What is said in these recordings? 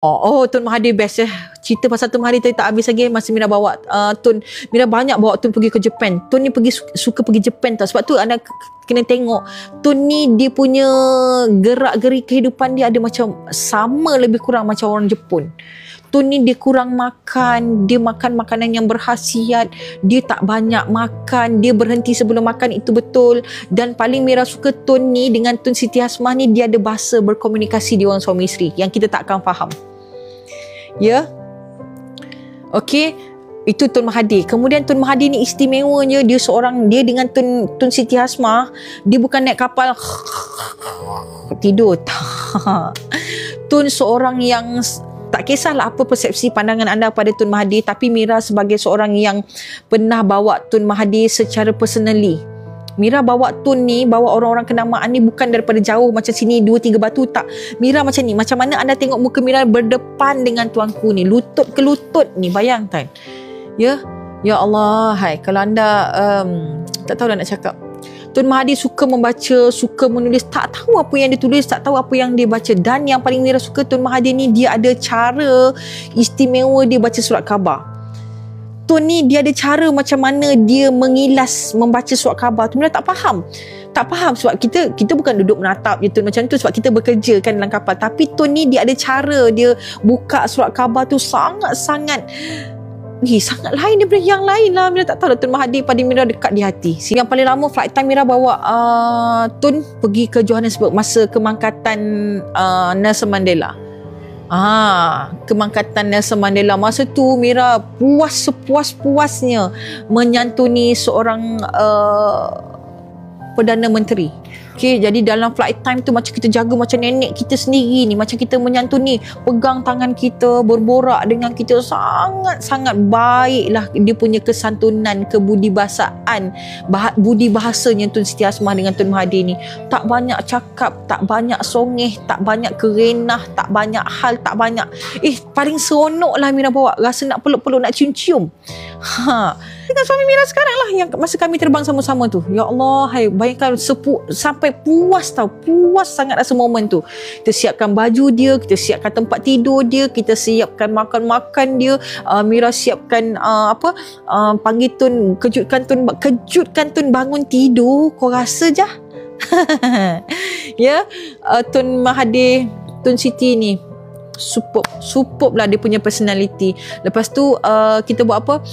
Oh, Tun Mahathir best cerita pasal Tun Mahathir tadi tak habis lagi. Masa Mira bawa Tun, Mira banyak bawa Tun pergi ke Japan. Tun ni suka pergi Japan tau. Sebab tu anda kena tengok Tun ni dia punya gerak-geri kehidupan dia ada macam sama lebih kurang macam orang Jepun. Tun ni dia kurang makan, dia makan makanan yang berkhasiat, dia tak banyak makan, dia berhenti sebelum makan, itu betul. Dan paling Mira suka Tun ni dengan Tun Siti Hasmah ni, dia ada bahasa berkomunikasi dia orang suami isteri yang kita tak akan faham. Ya. Okey, itu Tun Mahathir. Kemudian Tun Mahathir ni istimewanya dia dia dengan Tun Siti Hasmah, dia bukan naik kapal tidur. Tun seorang yang tak kisahlah apa persepsi pandangan anda pada Tun Mahathir, tapi Mira sebagai seorang yang pernah bawa Tun Mahathir secara personally. Mira bawa Tun ni, bawa orang-orang kenamaan ni bukan daripada jauh macam sini 2-3 batu, tak. Mira macam ni, macam mana anda tengok muka Mira berdepan dengan tuanku ni, lutut ke lutut ni, bayangkan. Ya Allah, hai, kalau anda tak tahu dah nak cakap. Tun Mahathir suka membaca, suka menulis, tak tahu apa yang dia tulis, tak tahu apa yang dia baca. Dan yang paling Mira suka Tun Mahathir ni, dia ada cara istimewa dia baca surat khabar. Tun ni dia ada cara macam mana dia mengilas membaca surat khabar tu. Mira tak faham sebab kita bukan duduk menatap je Tun macam tu sebab kita bekerja kan dalam kapal. Tapi Tun ni dia ada cara dia buka surat khabar tu sangat lain daripada yang lain lah. Mira tak tahu Tun Mahathir pada Mira dekat di hati. Yang paling lama flight time Mira bawa Tun pergi ke Johannesburg masa kemangkatan Nelson Mandela. Kemangkatan Nelson Mandela. Masa tu Mira sepuas-puasnya menyantuni seorang Perdana Menteri. Okay, jadi dalam flight time tu macam kita jaga macam nenek kita sendiri ni, macam kita menyantuni, pegang tangan kita, berborak dengan kita, sangat-sangat baiklah dia punya kesantunan, kebudibahasaan, budi bahasanya Tun Siti Hasmah dengan Tun Mahathir ni. Tak banyak cakap, tak banyak songeh, tak banyak kerenah, tak banyak hal, tak banyak. Paling seronok lah Mira bawa, rasa nak peluk-peluk, nak cium-cium. Dengan suami Mira sekarang lah yang masa kami terbang sama-sama tu. Ya Allah, hai, bayangkan sampai puas sangat rasa momen tu. Kita siapkan baju dia, kita siapkan tempat tidur dia, kita siapkan makan-makan dia. Mira siapkan panggil Tun, kejutkan Tun bangun tidur. Kau rasa je. Ya, Tun Mahathir, Tun Siti ni superb lah dia punya personality. Lepas tu kita buat apa,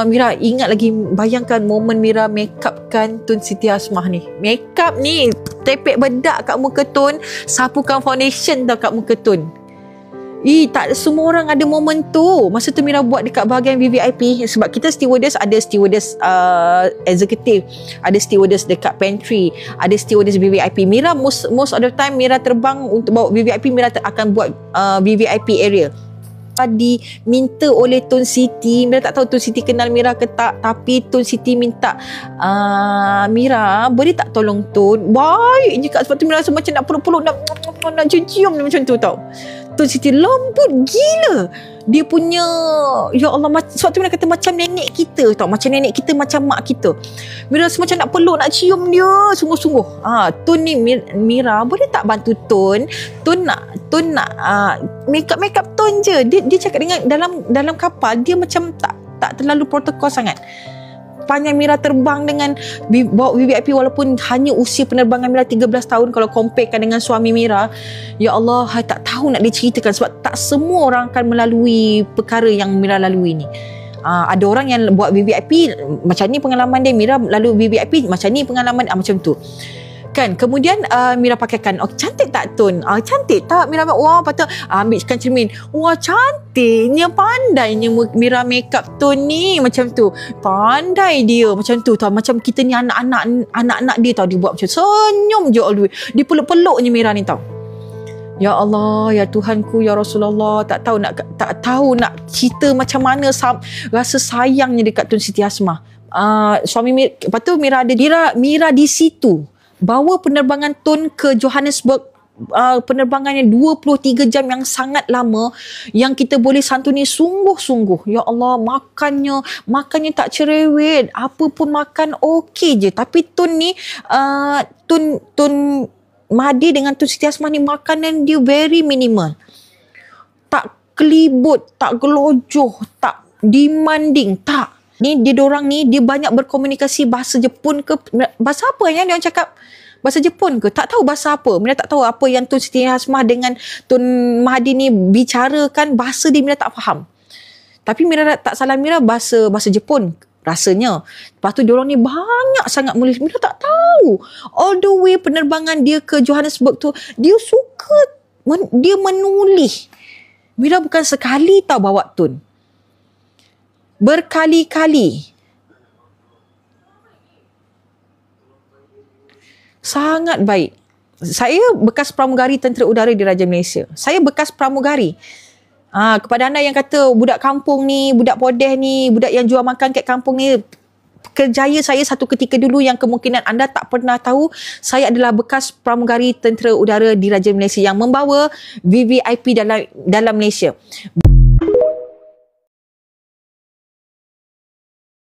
Mira ingat lagi, bayangkan momen Mira make up kan Tun Siti Hasmah ni. Make up ni tepek bedak kat muka Tun, sapukan foundation tau kat muka Tun. Tak semua orang ada momen tu. Masa tu Mira buat dekat bahagian VVIP sebab kita stewardess, ada stewardess executive, ada stewardess dekat pantry, ada stewardess VVIP. Mira most of the time Mira terbang untuk bawa VVIP, Mira akan buat VVIP area. Diminta oleh Tun Siti, Mira tak tahu Tun Siti kenal Mira ke tak, tapi Tun Siti minta, Mira boleh tak tolong Tun? Baik je Kak, sebab tu Mira rasa macam nak peluk-peluk, nak cium-cium macam tu tau. Tun Siti lembut gila. Dia punya, ya Allah, sebab tu Mira kata macam nenek kita tau, macam nenek kita, macam mak kita. Mira rasa macam nak peluk, nak cium dia sungguh-sungguh. Tun ni Mira boleh tak bantu Tun nak make up Tun je. Dia cakap dengan dalam kapal dia macam tak terlalu protokol sangat. Panjang Mira terbang dengan bawa VVIP, walaupun hanya usia penerbangan Mira 13 tahun kalau comparekan dengan suami Mira. Ya Allah, tak tahu nak diceritakan sebab tak semua orang akan melalui perkara yang Mira lalui ni. Ada orang yang buat VVIP macam ni pengalaman dia, Mira lalu VVIP macam ni pengalaman, macam tu kan. Kemudian Mira pakaikan, cantik tak Tun? Cantik tak? Mira patut ambilkan cermin. Wah, cantiknya, pandainya Mira make up Tun ni, macam tu. Pandai dia macam tu tau. Macam kita ni anak-anak dia tau, dia buat macam senyum je all the way. Dia peluk-peluknya Mira ni tau. Ya Allah, ya Tuhanku, ya Rasulullah, tak tahu nak cerita macam mana rasa sayangnya dekat Tun Siti Hasmah. Suami Mira, lepas tu Mira di situ bawa penerbangan Tun ke Johannesburg, penerbangannya 23 jam yang sangat lama, yang kita boleh santuni sungguh-sungguh. Ya Allah, makannya tak cerewet, apa pun makan okey je. Tapi Tun ni Tun Mahathir dengan Tun Siti Hasmah ni makanan dia very minimal. tak kelibut, tak gelojoh, tak demanding, tak. Ni dia dorang ni dia banyak berkomunikasi bahasa Jepun ke bahasa apa yang dia orang cakap? Bahasa Jepun ke? Tak tahu bahasa apa. Mira tak tahu apa yang Tun Siti Hasmah dengan Tun Mahathir ni bicarakan, bahasa dia Mira tak faham. Tapi Mira tak salah Mira bahasa Jepun rasanya. Lepas tu diorang ni banyak sangat menulis. Mira tak tahu. All the way penerbangan dia ke Johannesburg tu, dia suka dia menulis. Mira bukan sekali tahu bawa Tun. Berkali-kali. Sangat baik. Saya bekas pramugari Tentera Udara Diraja Malaysia. Saya bekas pramugari. Kepada anda yang kata budak kampung ni, budak podeh ni, budak yang jual makan kat kampung ni, kerjaya saya satu ketika dulu yang kemungkinan anda tak pernah tahu, saya adalah bekas pramugari Tentera Udara Diraja Malaysia yang membawa VVIP dalam Malaysia.